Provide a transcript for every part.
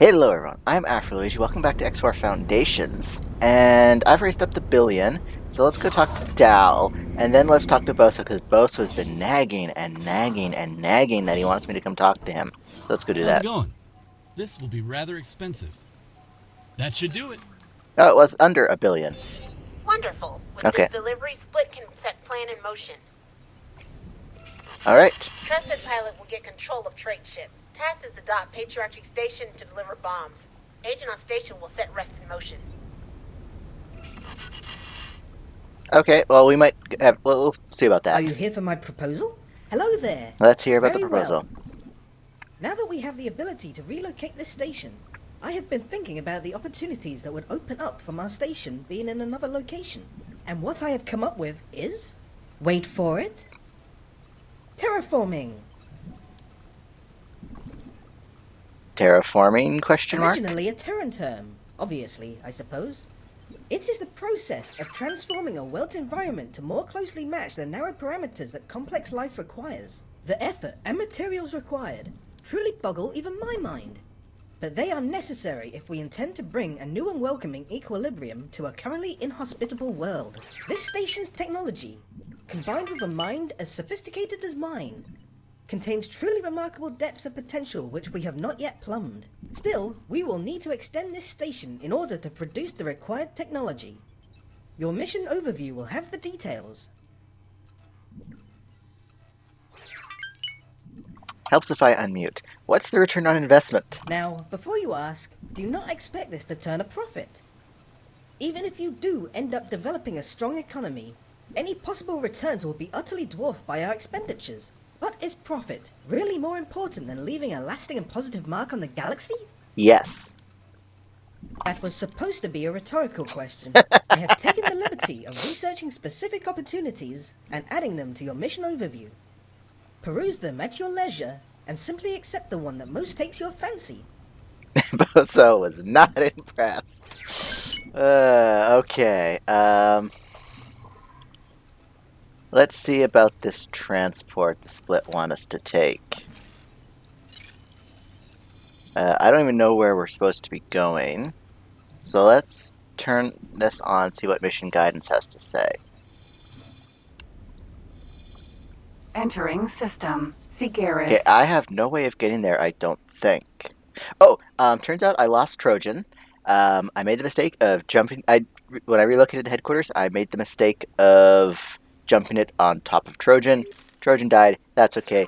Hello everyone, I'm AfroLuigi, welcome back to XR Foundations, and I've raised up the billion, so let's go talk to Dal, and then let's talk to Boso, because Boso has been nagging and nagging and nagging that he wants me to come talk to him. So let's go do How's that. it going? This will be rather expensive. That should do it. Oh, it was under a billion. Wonderful. With Okay. this delivery, Split can set plan in motion. Alright. Trusted pilot will get control of trade ship. Task is to dock Patriarchy Station to deliver bombs. Agent on station will set rest in motion. Okay, well we might have, we'll see about that. Are you here for my proposal? Hello there. Let's hear about the Very proposal. well. Now that we have the ability to relocate this station, I have been thinking about the opportunities that would open up from our station being in another location. And what I have come up with is... wait for it... terraforming. Terraforming, question mark? Originally a Terran term, obviously, I suppose. It is the process of transforming a world's environment to more closely match the narrow parameters that complex life requires. The effort and materials required truly boggle even my mind. But they are necessary if we intend to bring a new and welcoming equilibrium to a currently inhospitable world. This station's technology, combined with a mind as sophisticated as mine, contains truly remarkable depths of potential which we have not yet plumbed. Still, we will need to extend this station in order to produce the required technology. Your mission overview will have the details. Helps if I unmute. What's the return on investment? Now, before you ask, do not expect this to turn a profit. Even if you do end up developing a strong economy, any possible returns will be utterly dwarfed by our expenditures. But is profit really more important than leaving a lasting and positive mark on the galaxy? Yes. That was supposed to be a rhetorical question. I have taken the liberty of researching specific opportunities and adding them to your mission overview. Peruse them at your leisure and simply accept the one that most takes your fancy. Boso was not impressed. Okay. Let's see about this transport the Split want us to take. I don't even know where we're supposed to be going. So let's turn this on, see what mission guidance has to say. Entering system. Sigaris. Okay, I have no way of getting there, I don't think. Oh, turns out I lost Trojan. I made the mistake of jumping. When I relocated to headquarters, I made the mistake of jumping it on top of Trojan. Trojan died. That's okay.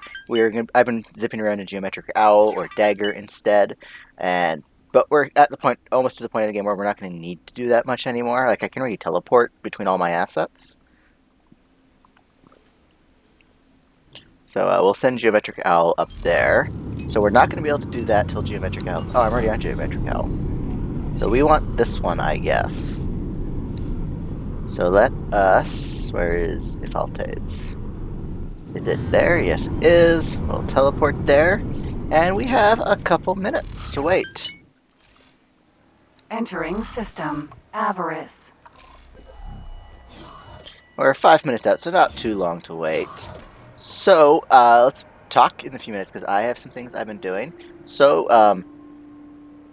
I've been zipping around in Geometric Owl or Dagger instead, but we're at the point, almost to the point of the game where we're not going to need to do that much anymore. Like I can already teleport between all my assets. So we'll send Geometric Owl up there. So we're not going to be able to do that till Geometric Owl. Oh, I'm already on Geometric Owl. So we want this one, I guess. So let us... Where is Ifaltes? Is it there? Yes, it is. We'll teleport there. And we have a couple minutes to wait. Entering system. Avarice. We're 5 minutes out, so not too long to wait. So, let's talk in a few minutes, because I have some things I've been doing. So,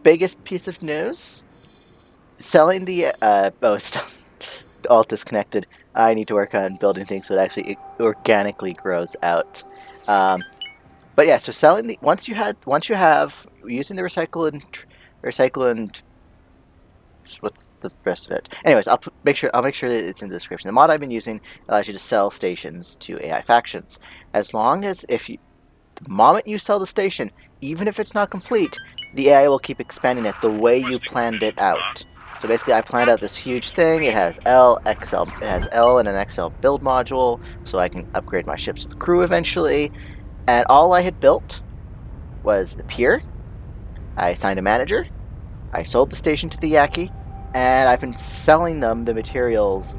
biggest piece of news. Selling the... it's all disconnected. I need to work on building things so it actually organically grows out. But yeah, so selling the... Once you have... Using the recycle and... What's the rest of it? Anyways, I'll make sure that it's in the description. The mod I've been using allows you to sell stations to AI factions. As long as the moment you sell the station, even if it's not complete, the AI will keep expanding it the way you planned it out. So basically, I planned out this huge thing. It has L, XL. It has L and an XL build module, so I can upgrade my ships with crew eventually. And all I had built was the pier. I assigned a manager. I sold the station to the Yaki, and I've been selling them the materials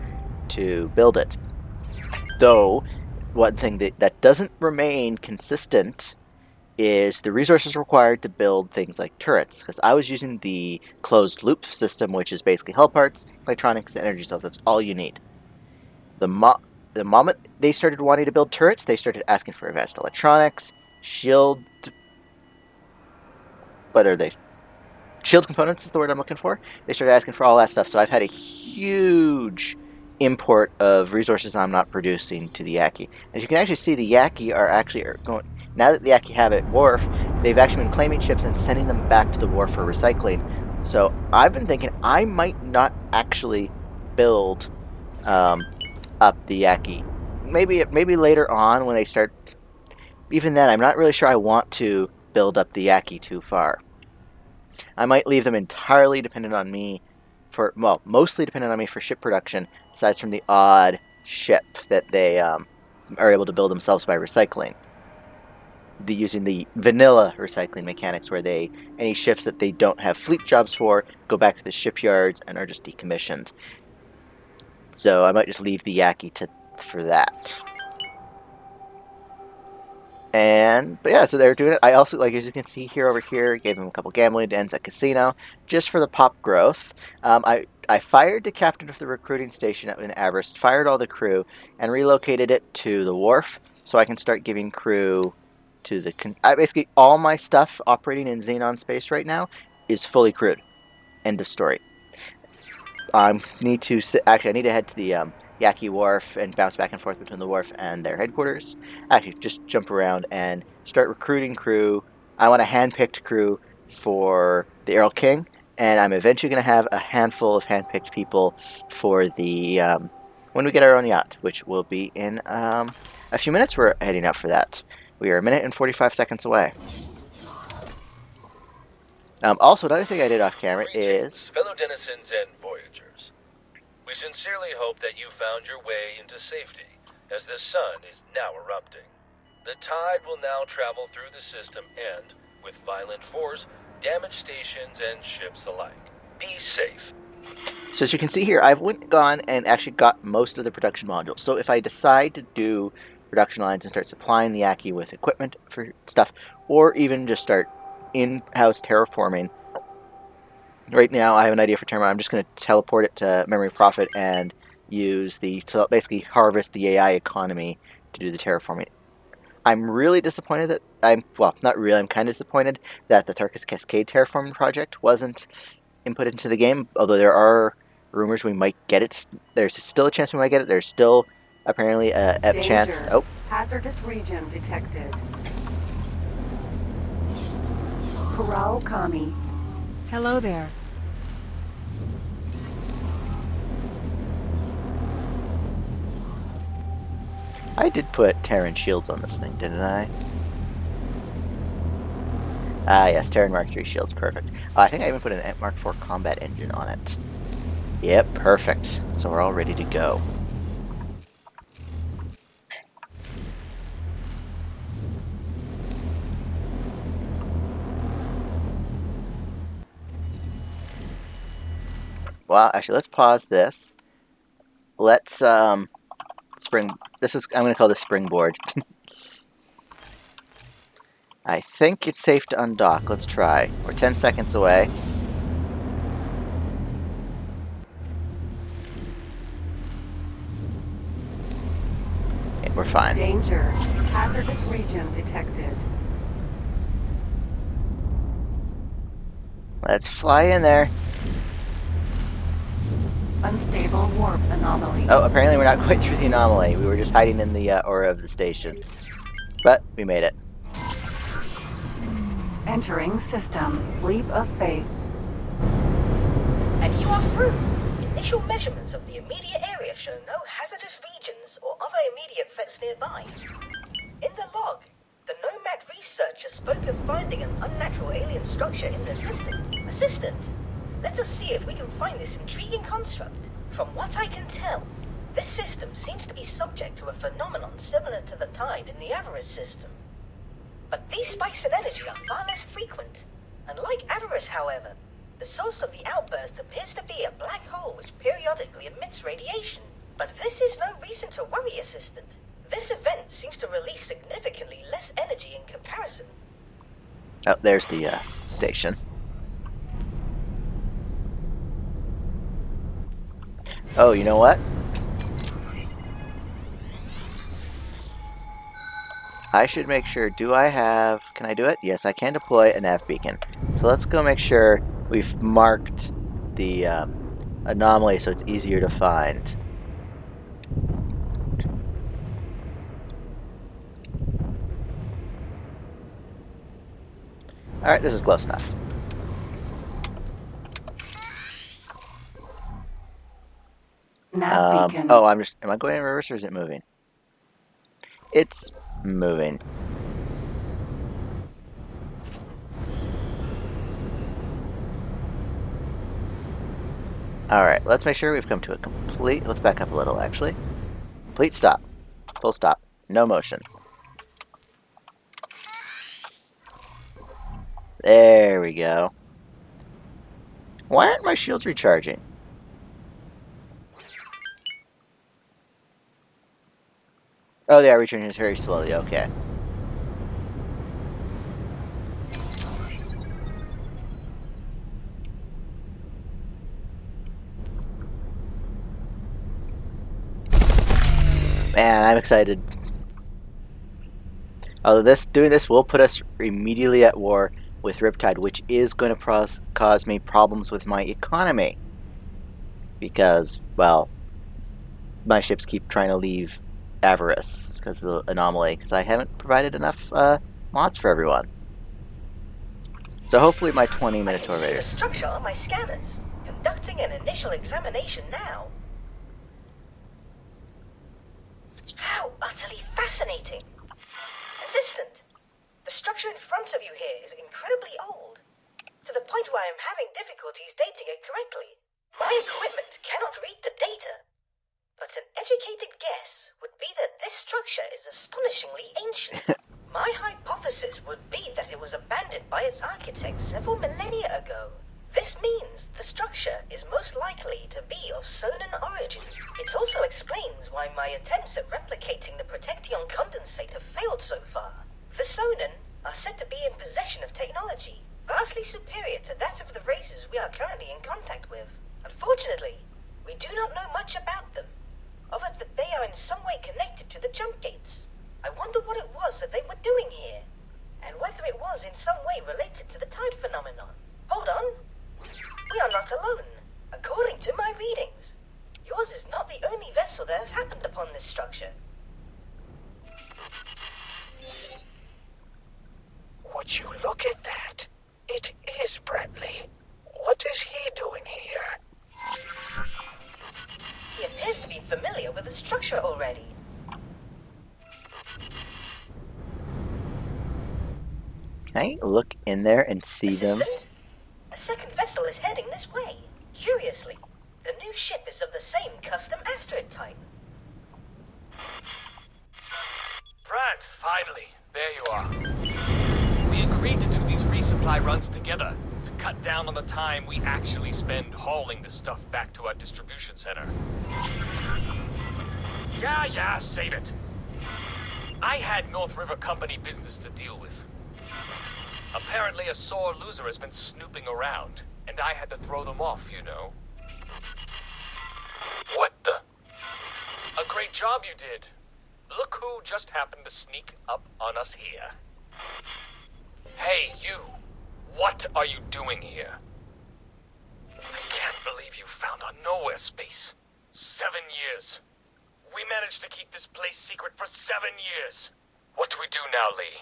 to build it. Though, one thing that doesn't remain consistent is the resources required to build things like turrets, because I was using the closed loop system, which is basically hull parts, electronics, and energy cells. That's all you need. The moment they started wanting to build turrets, they started asking for advanced electronics, shield... What are they? shield components is the word I'm looking for. They started asking for all that stuff, so I've had a huge import of resources I'm not producing to the Yaki. As you can actually see, the Yaki are going. Now that the Yaki have a wharf, they've actually been claiming ships and sending them back to the wharf for recycling. So I've been thinking I might not actually build up the Yaki. Maybe later on when they start. Even then, I'm not really sure I want to build up the Yaki too far. I might leave them entirely dependent on me for, well, mostly dependent on me for ship production, aside from the odd ship that they are able to build themselves by recycling. Using the vanilla recycling mechanics where any ships that they don't have fleet jobs for go back to the shipyards and are just decommissioned. So I might just leave the Yaki for that. But yeah, so they're doing it. I also, like, as you can see here over here, gave them a couple gambling dens at casino, just for the pop growth. I fired the captain of the recruiting station in Avarice, fired all the crew, and relocated it to the wharf, so I can start giving crew to the... basically, all my stuff operating in Xenon space right now is fully crewed. End of story. I need to head to the Yaki Wharf and bounce back and forth between the wharf and their headquarters. Actually, just jump around and start recruiting crew. I want a hand-picked crew for the Earl King, and I'm eventually going to have a handful of hand-picked people for the when we get our own yacht, which will be in a few minutes. We're heading out for that. We are a minute and 45 seconds away. Also, another thing I did off camera is... fellow denizens and voyagers. We sincerely hope that you found your way into safety, as the sun is now erupting. The tide will now travel through the system and, with violent force, damage stations and ships alike. Be safe. So as you can see here, I've gone and actually got most of the production modules. So if I decide to do production lines and start supplying the Yaki with equipment for stuff, or even just start in-house terraforming, right now I have an idea for terraforming. I'm just going to teleport it to Memory Profit and use so basically harvest the AI economy to do the terraforming. I'm really disappointed that not really, I'm kind of disappointed that the Tarkus Cascade terraforming project wasn't input into the game, although there are rumors we might get it. There's still a chance we might get it. There's still apparently a chance. Oh. Hazardous region detected. Kurao Kami. Hello there. I did put Terran shields on this thing, didn't I? Ah, yes, Terran Mark III shields, perfect. I think I even put an Mark IV combat engine on it. Yep, perfect. So we're all ready to go. Well, actually, let's pause this. Let's I'm going to call this springboard. I think it's safe to undock. Let's try. We're 10 seconds away. Okay, we're fine. Danger. Hazardous region detected. Let's fly in there. Unstable warp anomaly. Oh, apparently we're not quite through the anomaly. We were just hiding in the aura of the station. But we made it. Entering system. Leap of faith. And you are through. Initial measurements of the immediate area show no hazardous regions or other immediate threats nearby. In the log, the Nomad researcher spoke of finding an unnatural alien structure in the system. Assistant, let us see if we can find this intriguing construct. From what I can tell, this system seems to be subject to a phenomenon similar to the tide in the Avarice system. But these spikes in energy are far less frequent. Unlike Avarice, however, the source of the outburst appears to be a black hole which periodically emits radiation. But this is no reason to worry, Assistant. This event seems to release significantly less energy in comparison. Oh, there's the station. Oh, you know what? I should make sure, can I do it? Yes, I can deploy a nav beacon. So let's go make sure we've marked the anomaly so it's easier to find. Alright, this is close enough. Nav beacon. Oh, am I going in reverse or is it moving? It's moving. Alright, let's make sure we've come to a complete... Let's back up a little, actually. Complete stop. Full stop. No motion. There we go. Why aren't my shields recharging? Oh, they are recharging very slowly. Okay. Man, I'm excited. Although doing this will put us immediately at war with Riptide, which is going to cause me problems with my economy. Because, well, my ships keep trying to leave Avarice because of the anomaly, because I haven't provided enough mods for everyone. So hopefully my 20 Minotaur I can see the Raiders. structure on my scanners. Conducting an initial examination now. How utterly fascinating! Assistant, the structure in front of you here is incredibly old, to the point where I'm having difficulties dating it correctly. My equipment cannot read the data, but an educated guess would be that this structure is astonishingly ancient. My hypothesis would be that it was abandoned by its architect several millennia ago. This means the structure is most likely to be of Xenon origin. It also explains why my attempts at replicating the Protection condensate have failed so far. The Xenon are said to be in possession of technology vastly superior to that of the races we are currently in contact with. Unfortunately, we do not know much about them, other than they are in some way connected to the jump gates. I wonder what it was that they were doing here, and whether it was in some way related to the tide phenomenon. Hold on. We are not alone. According to my readings, yours is not the only vessel that has happened upon this structure. Would you look at that? It is Bradley. What is he doing here? He appears to be familiar with the structure already. Can I look in there and see them? Assistant? A second vessel is heading this way. Curiously, the new ship is of the same custom asteroid type. Brant, finally. There you are. We agreed to do these resupply runs together to cut down on the time we actually spend hauling the stuff back to our distribution center. Yeah, save it. I had North River Company business to deal with. Apparently a sore loser has been snooping around, and I had to throw them off, you know. What the? A great job you did. Look who just happened to sneak up on us here. Hey, you. What are you doing here? I can't believe you found our nowhere space. 7 years. We managed to keep this place secret for 7 years. What do we do now, Lee?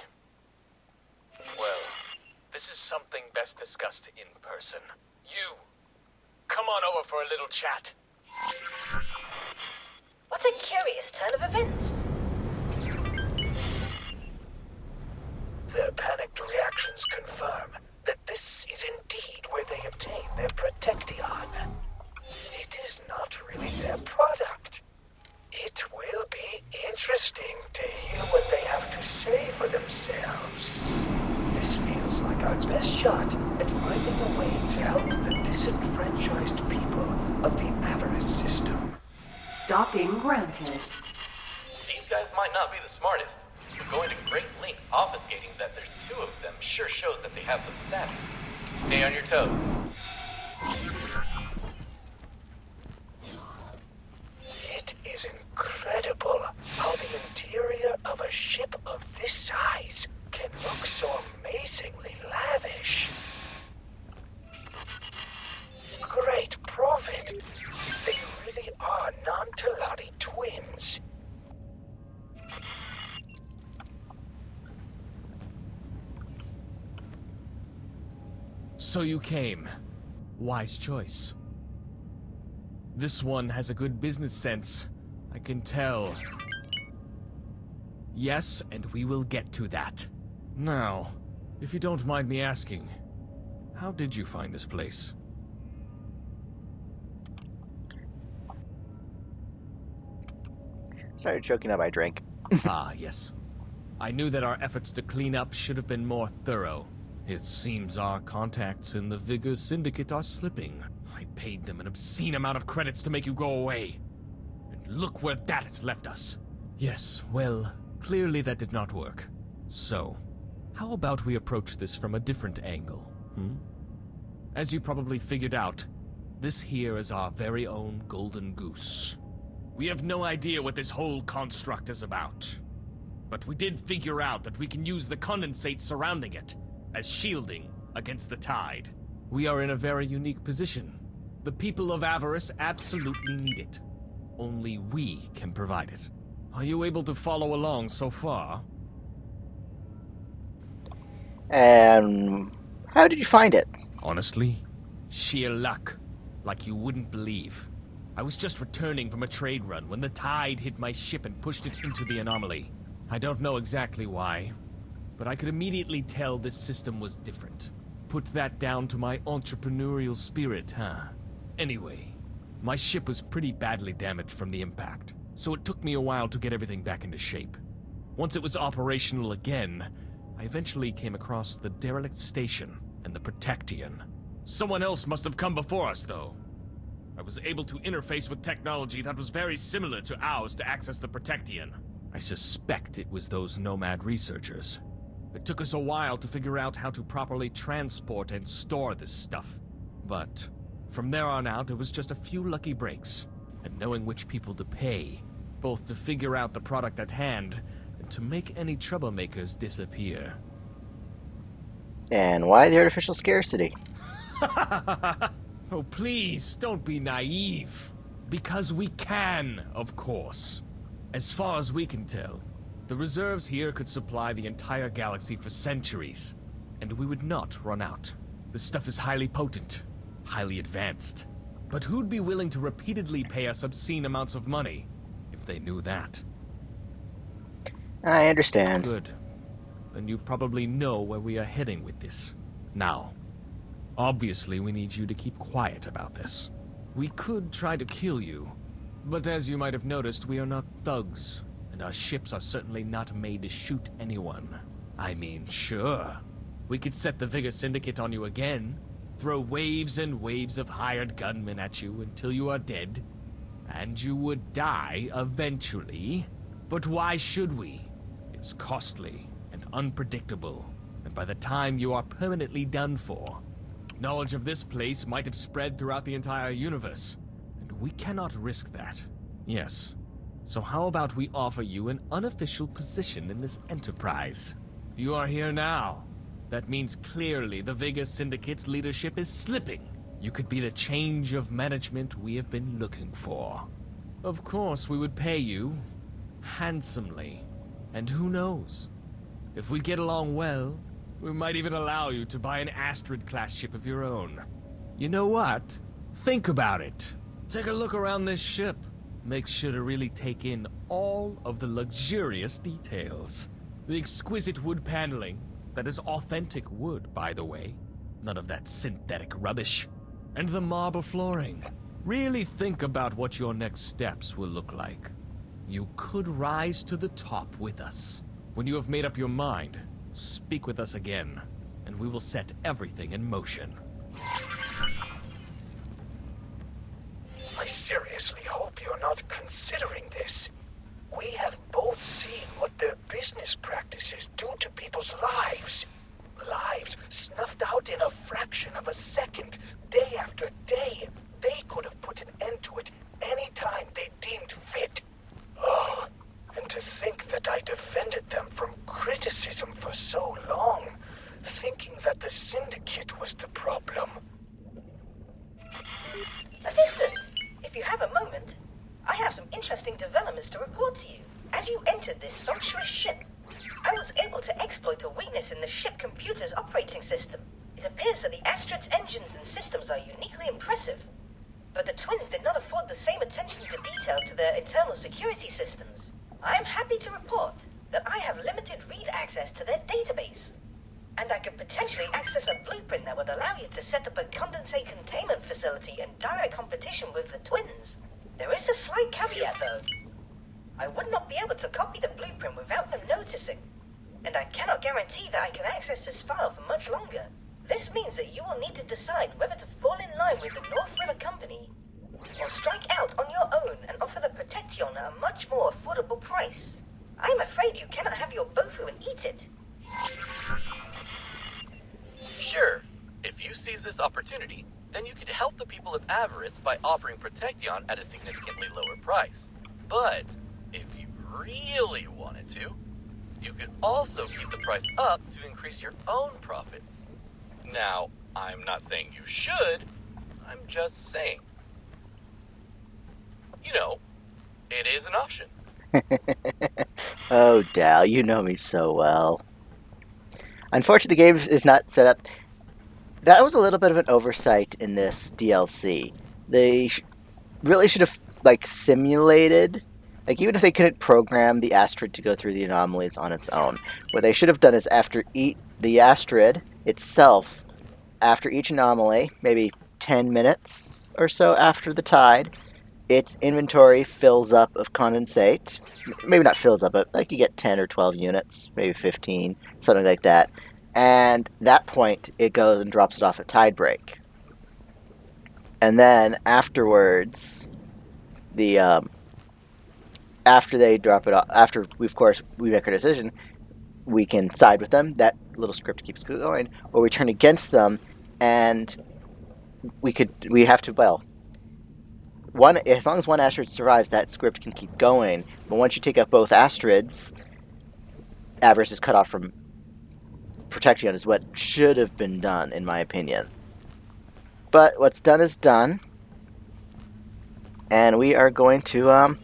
Well, this is something best discussed in person. You, come on over for a little chat. What a curious turn of events. Their panicked reactions confirm that this is indeed where they obtain their Protection. It is not really their product. It will be interesting to hear what they have to say for themselves. This feels like our best shot at finding a way to help the disenfranchised people of the Avarice system. Docking granted. These guys might not be the smartest, but going to great lengths obfuscating that there's two of them sure shows that they have some savvy. Stay on your toes. It is incredible how the interior of a ship of this size can look so amazingly lavish. So you came. Wise choice. This one has a good business sense. I can tell. Yes, and we will get to that. Now, if you don't mind me asking, how did you find this place? Started choking on my drink. Ah, yes. I knew that our efforts to clean up should have been more thorough. It seems our contacts in the Vigor Syndicate are slipping. I paid them an obscene amount of credits to make you go away. And look where that has left us. Yes, well, clearly that did not work. So, how about we approach this from a different angle, As you probably figured out, this here is our very own Golden Goose. We have no idea what this whole construct is about. But we did figure out that we can use the condensate surrounding it as shielding against the tide. We are in a very unique position. The people of Avarice absolutely need it. Only we can provide it. Are you able to follow along so far? And how did you find it? Honestly, sheer luck. Like you wouldn't believe. I was just returning from a trade run when the tide hit my ship and pushed it into the anomaly. I don't know exactly why, but I could immediately tell this system was different. Put that down to my entrepreneurial spirit, huh? Anyway, my ship was pretty badly damaged from the impact, so it took me a while to get everything back into shape. Once it was operational again, I eventually came across the derelict station and the Protectian. Someone else must have come before us, though. I was able to interface with technology that was very similar to ours to access the Protectian. I suspect it was those Nomad researchers. It took us a while to figure out how to properly transport and store this stuff. But from there on out, it was just a few lucky breaks, and knowing which people to pay, both to figure out the product at hand and to make any troublemakers disappear. And why the artificial scarcity? Oh, please, don't be naive. Because we can, of course. As far as we can tell, the reserves here could supply the entire galaxy for centuries, and we would not run out. This stuff is highly potent, highly advanced. But who'd be willing to repeatedly pay us obscene amounts of money if they knew that? I understand. Good. Then you probably know where we are heading with this. Now, obviously we need you to keep quiet about this. We could try to kill you, but as you might have noticed, we are not thugs, and our ships are certainly not made to shoot anyone. I mean, sure, we could set the Vigor Syndicate on you again, throw waves and waves of hired gunmen at you until you are dead, and you would die eventually. But why should we? It's costly and unpredictable, and by the time you are permanently done for, knowledge of this place might have spread throughout the entire universe, and we cannot risk that. Yes. So how about we offer you an unofficial position in this enterprise? You are here now. That means clearly the Vega Syndicate's leadership is slipping. You could be the change of management we have been looking for. Of course, we would pay you handsomely. And who knows? If we get along well, we might even allow you to buy an Astrid-class ship of your own. You know what? Think about it. Take a look around this ship. Make sure to really take in all of the luxurious details. The exquisite wood paneling, that is authentic wood, by the way. None of that synthetic rubbish. And the marble flooring. Really think about what your next steps will look like. You could rise to the top with us. When you have made up your mind, speak with us again, and we will set everything in motion. I seriously hope you're not considering this. We have both seen what their business practices do to people's lives. Lives snuffed out in a fraction of a second, day after day. They could have put an end to it any time they deemed fit. Oh, and to think that I defended them from criticism for so long, thinking that the Syndicate was the problem. Assistant, if you have a moment, I have some interesting developments to report to you. As you entered this sumptuous ship, I was able to exploit a weakness in the ship computer's operating system. It appears that the Astrid's engines and systems are uniquely impressive, but the twins did not afford the same attention to detail to their internal security systems. I am happy to report that I have limited read access to their database, and I could potentially access a blueprint that would allow you to set up a condensate containment facility in direct competition with the twins. There is a slight caveat though. I would not be able to copy the blueprint without them noticing, and I cannot guarantee that I can access this file for much longer. This means that you will need to decide whether to fall in line with the North River Company, or strike out on your own and offer the Protection at a much more affordable price. I am afraid you cannot have your Bofu and eat it. Sure, if you seize this opportunity, then you could help the people of Avarice by offering Protection at a significantly lower price. But if you really wanted to, you could also keep the price up to increase your own profits. Now, I'm not saying you should, I'm just saying. You know, it is an option. Oh, Dal, you know me so well. Unfortunately, the game is not set up. That was a little bit of an oversight in this DLC. They really should have, like, simulated, like, even if they couldn't program the Astrid to go through the anomalies on its own, what they should have done is after the Astrid itself, after each anomaly, maybe 10 minutes or so after the tide, its inventory fills up of condensate. Maybe not fills up, but like you get 10 or 12 units, maybe 15, something like that. And at that point, it goes and drops it off at tide break. And then afterwards, after they drop it off, after we make our decision, we can side with them. That little script keeps going, or we turn against them, and we have to, well, as long as one Astrid survives, that script can keep going. But once you take out both Astrids, Avarice is cut off from Protection, is what should have been done, in my opinion. But what's done is done, and we are going to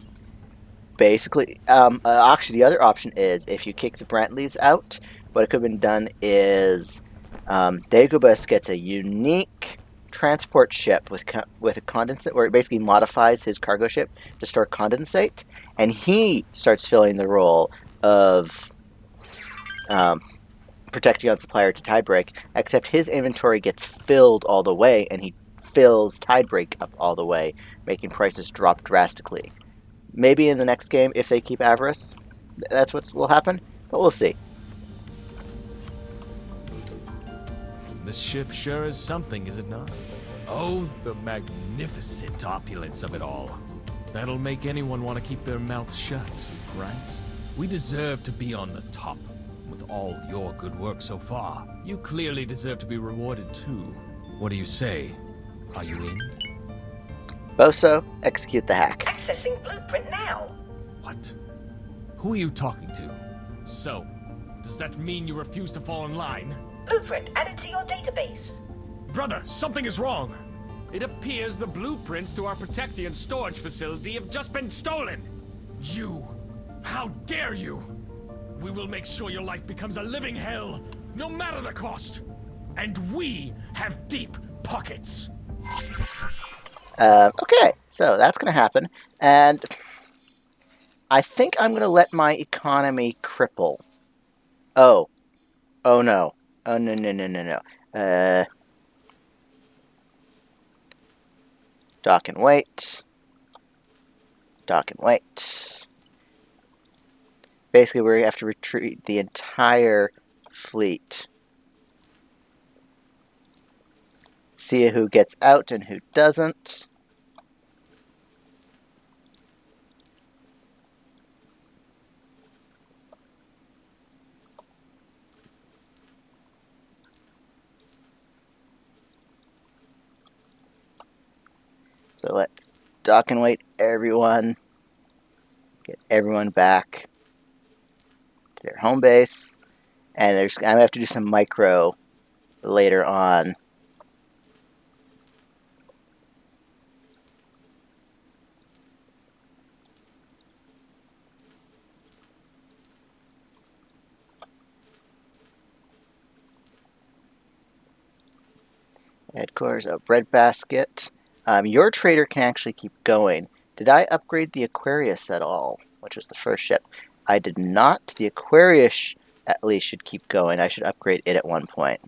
basically actually the other option is if you kick the Brantleys out. What could have been done is Dagobah gets a unique transport ship with a condensate, where it basically modifies his cargo ship to store condensate, and he starts filling the role of Protection supplier to Tidebreak, except his inventory gets filled all the way, and he fills Tidebreak up all the way, making prices drop drastically. Maybe in the next game, if they keep Avarice, that's what will happen, but we'll see. This ship sure is something, is it not? Oh, the magnificent opulence of it all. That'll make anyone want to keep their mouths shut, right? We deserve to be on the top. With all your good work so far, you clearly deserve to be rewarded too. What do you say? Are you in? Boso, execute the hack. Accessing blueprint now. What? Who are you talking to? So, does that mean you refuse to fall in line? Blueprint added to your database. Brother, something is wrong! It appears the blueprints to our Protection storage facility have just been stolen! You! How dare you! We will make sure your life becomes a living hell, no matter the cost! And we have deep pockets! Okay, so that's going to happen, and I think I'm going to let my economy cripple. Oh no. Oh, no. Dock and wait. Basically, we have to retreat the entire fleet. See who gets out and who doesn't. So let's dock and wait everyone. Get everyone back to their home base. And I'm going to have to do some micro later on. Headquarters, oh, breadbasket. Your trader can actually keep going. Did I upgrade the Aquarius at all? Which was the first ship. I did not. The Aquarius at least should keep going. I should upgrade it at one point.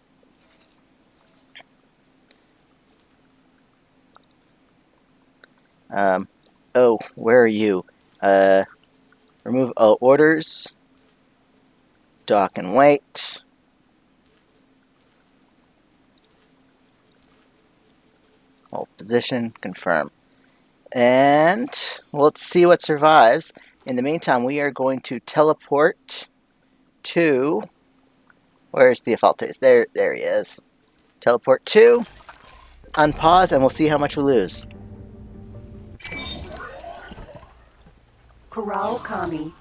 Oh, where are you? Remove all orders. Dock and wait. Hold position, confirm. And let's see what survives. In the meantime, we are going to teleport to... Where's Theophaltes? There he is. Teleport to... Unpause, and we'll see how much we lose. Corral Kami.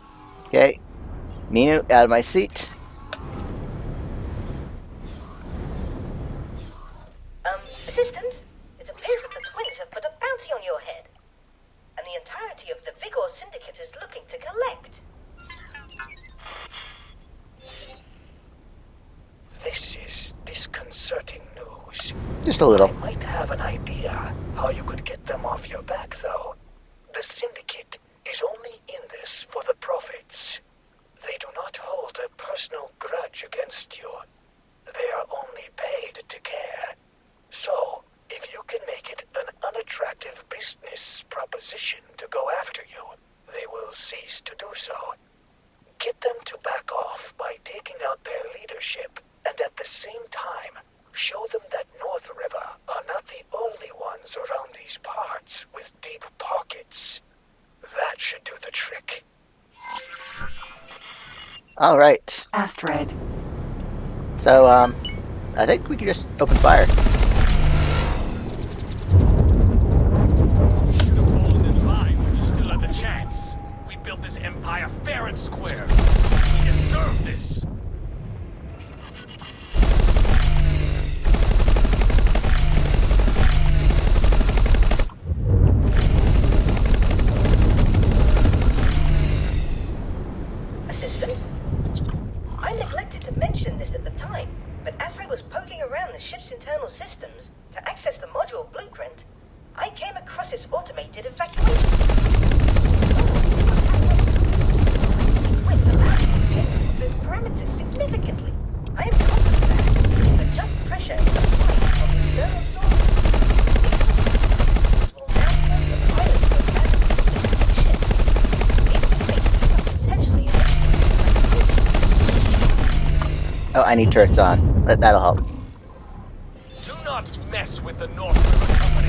Okay. Minu, out of my seat. Assistant, it appears that the twins have put a bounty on your head. And the entirety of the Vigor Syndicate is looking to collect. This is disconcerting news. Just a little. I might have an idea how you could get them off your back, though. The Syndicate is only in this for the profits. They do not hold a personal grudge against you. They are only paid to care. So, if you can make it an unattractive business proposition to go after you, they will cease to do so. Get them to back off by taking out their leadership, and at the same time, show them that North River are not the only ones around these parts with deep pockets. That should do the trick. All right. Astrid. So, I think we can just open fire. Should have fallen in line when you still had the chance. We built this empire fair and square. We deserve this. Assistant? I neglected to mention this at the time, but as I was poking around the ship's internal systems to access the module blueprint, I came across its automated evacuation its parameters significantly. I am confident that the jump pressure is applied from external sources. These systems will now force the pilot to abandon specific ships. If they do not intentionally initiate Oh, I need turrets on. That'll help. Do not mess with the North River Company.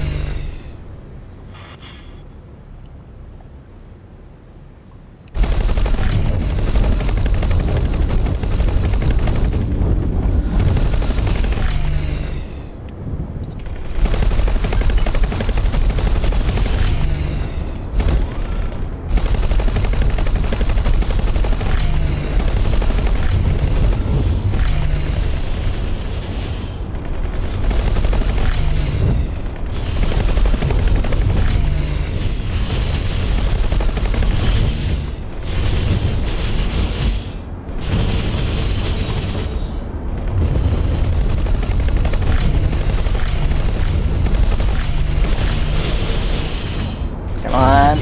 Come on.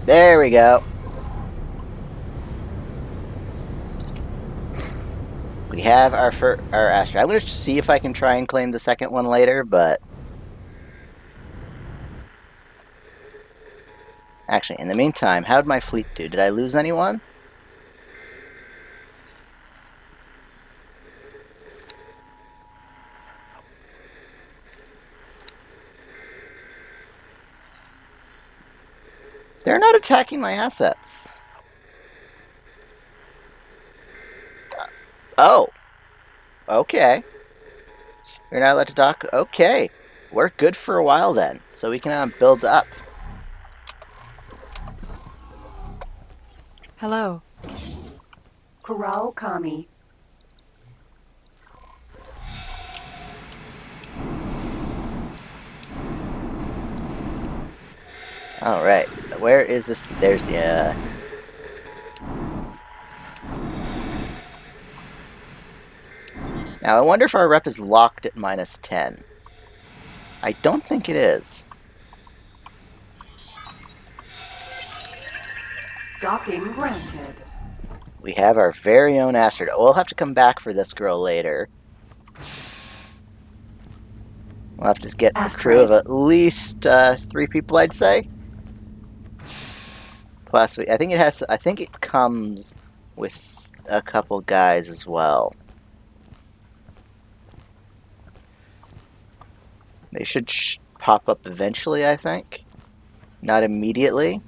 There we go. We have our Astra. I'm going to see if I can try and claim the second one later, but... Actually, in the meantime, how'd my fleet do? Did I lose anyone? They're not attacking my assets. Oh. Okay. You're not allowed to dock? Okay. We're good for a while then. So we can build up. Hello. Corral Kami. Alright. Where is this? There's the, Now, I wonder if our rep is locked at -10. I don't think it is. Docking granted. We have our very own asteroid. We'll have to come back for this girl later. We'll have to get a crew of at least 3 people, I'd say. Plus, I think it comes with a couple guys as well. They should pop up eventually, I think. Not immediately.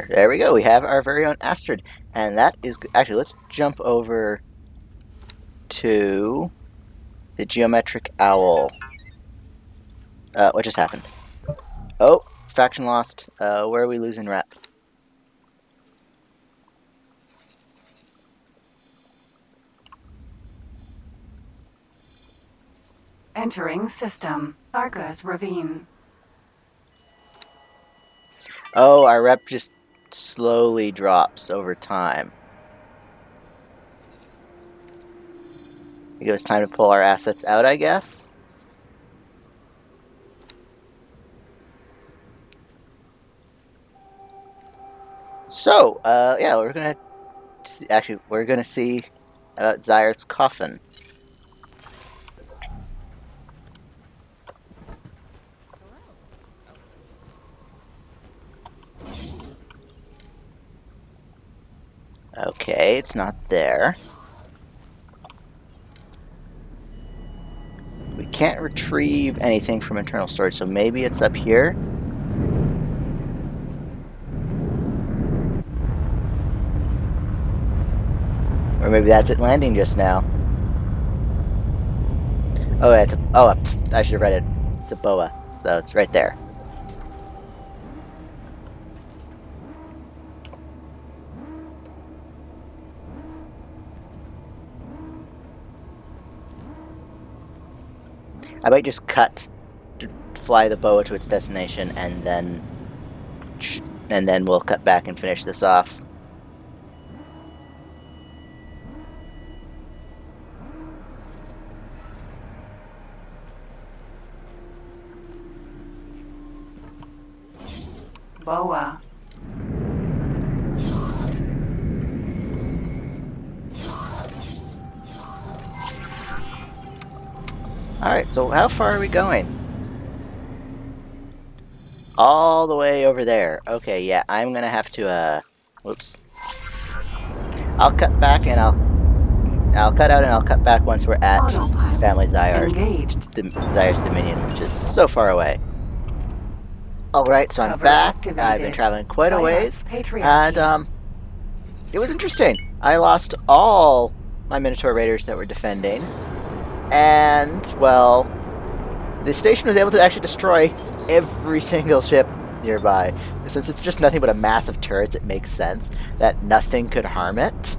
There we go. We have our very own asteroid, and that is actually. Let's jump over to the geometric owl. What just happened? Oh, faction lost. Where are we losing rep? Entering system. Arca's Ravine. Oh, our rep just slowly drops over time. It was time to pull our assets out, I guess. So, yeah, we're gonna see about Zyr's coffin. Okay, it's not there. We can't retrieve anything from internal storage, so maybe it's up here. Or maybe that's it landing just now. Oh, I should have read it. It's a boa, so it's right there. I might just fly the boa to its destination, and then we'll cut back and finish this off. Boa. Alright, so how far are we going? All the way over there. Okay, yeah, I'm gonna have to, whoops. I'll cut back and I'll cut out and I'll cut back once we're at Family Zyr's Dominion, which is so far away. Alright, so I'm back. I've been traveling quite a ways, and, it was interesting. I lost all my Minotaur Raiders that were defending. And, well, the station was able to actually destroy every single ship nearby. Since it's just nothing but a mass of turrets, it makes sense that nothing could harm it.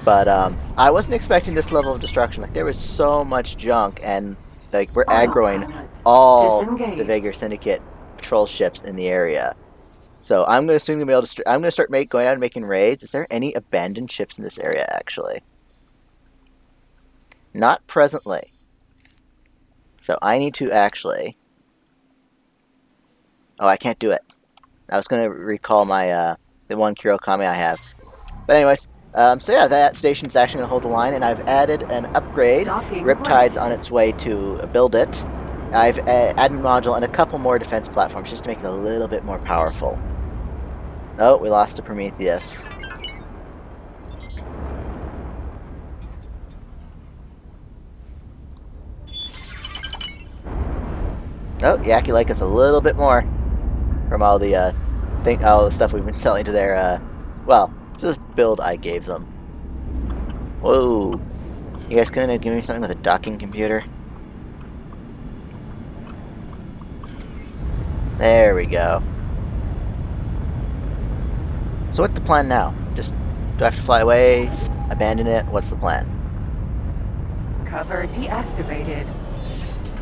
But, I wasn't expecting this level of destruction. Like, there was so much junk, and, like, we're aggroing all the Vagrant Syndicate patrol ships in the area. So, I'm going to soon be able to... I'm going to start going out and making raids. Is there any abandoned ships in this area, actually? Not presently. So I need to actually... Oh, I can't do it. I was going to recall my, the one Kurokami I have. But anyways, so yeah, that station's actually going to hold the line, and I've added an upgrade. Riptide's on its way to build it. I've added a module and a couple more defense platforms just to make it a little bit more powerful. Oh, we lost to Prometheus. Oh, Yaki like us a little bit more from all the all the stuff we've been selling to their well, to the build I gave them. Whoa. You guys couldn't give me something with a docking computer? There we go. So what's the plan now? Just do I have to fly away? Abandon it? What's the plan? Cover deactivated.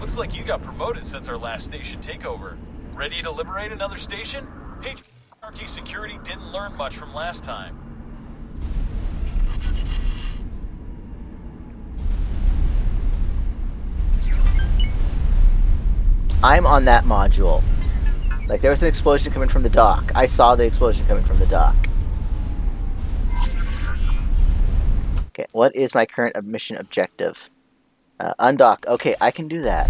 Looks like you got promoted since our last station takeover. Ready to liberate another station? Patriarchy security didn't learn much from last time. I'm on that module. Like, there was an explosion coming from the dock. I saw the explosion coming from the dock. Okay, what is my current mission objective? Undock. Okay, I can do that.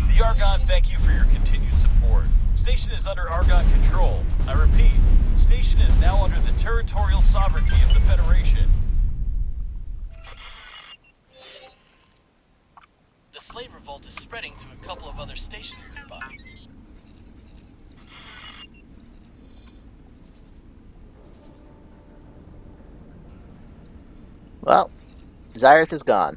The Argon thank you for your continued support. Station is under Argon control. I repeat, station is now under the territorial sovereignty of the Federation. The slave revolt is spreading to a couple of other stations nearby. Well, Xyrith is gone.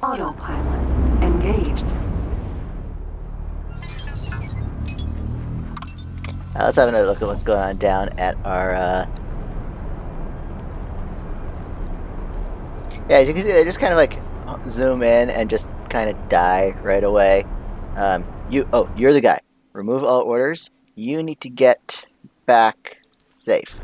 Autopilot engaged. Let's have another look at what's going on down at our, Yeah, as you can see, they just kind of, like, zoom in and just kind of die right away. You're the guy. Remove all orders. You need to get back safe.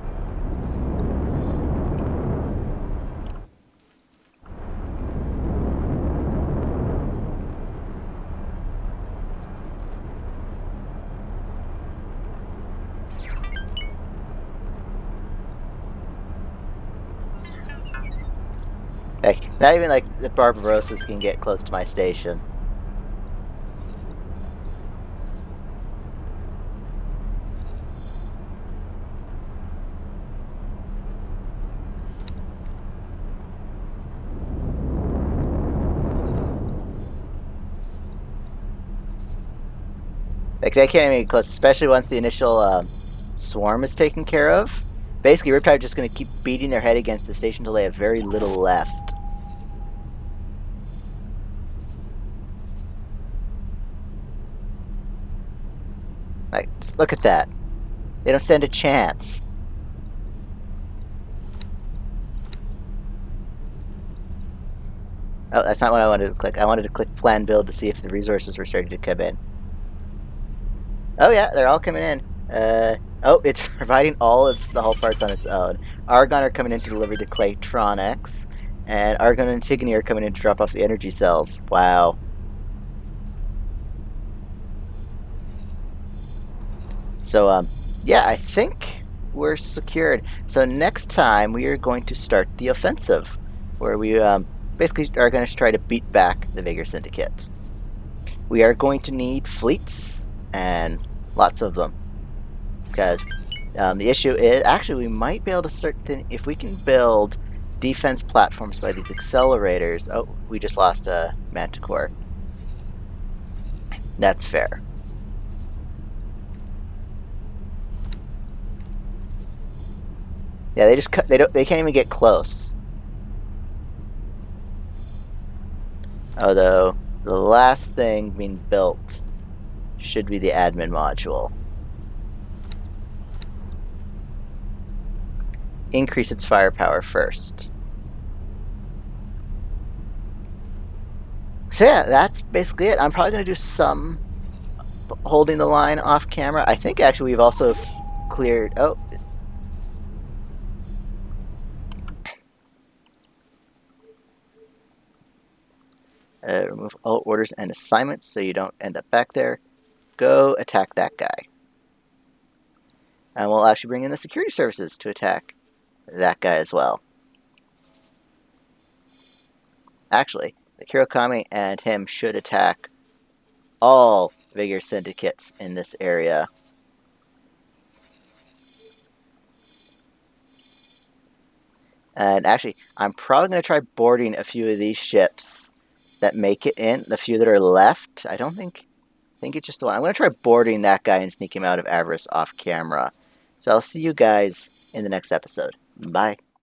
Like, not even like the Barbarosas can get close to my station. Like, they can't even get close, especially once the initial swarm is taken care of. Basically, Riptide are just going to keep beating their head against the station until they have very little left. Like, just look at that. They don't stand a chance. Oh, that's not what I wanted to click. I wanted to click plan build to see if the resources were starting to come in. Oh yeah, they're all coming in. Oh, it's providing all of the hull parts on its own. Argon are coming in to deliver the Claytronics, and Argon and Antigone are coming in to drop off the energy cells. Wow. So, yeah, I think we're secured. So next time we are going to start the offensive, where we basically are going to try to beat back the Vigor Syndicate. We are going to need fleets, and lots of them. Because the issue is, actually, we might be able to start, if we can build defense platforms by these accelerators. Oh, we just lost a Manticore. That's fair. Yeah, they just they can't even get close. Although the last thing being built should be the admin module. Increase its firepower first. So yeah, that's basically it. I'm probably going to do some holding the line off camera. I think actually we've also cleared... Oh. Remove all orders and assignments so you don't end up back there. Go attack that guy. And we'll actually bring in the security services to attack that guy as well. Actually, the Kirokami and him should attack all Vigor Syndicates in this area. And actually, I'm probably going to try boarding a few of these ships that make it in. The few that are left, I think it's just the one. I'm going to try boarding that guy and sneak him out of Avarice off camera. So I'll see you guys in the next episode. Bye.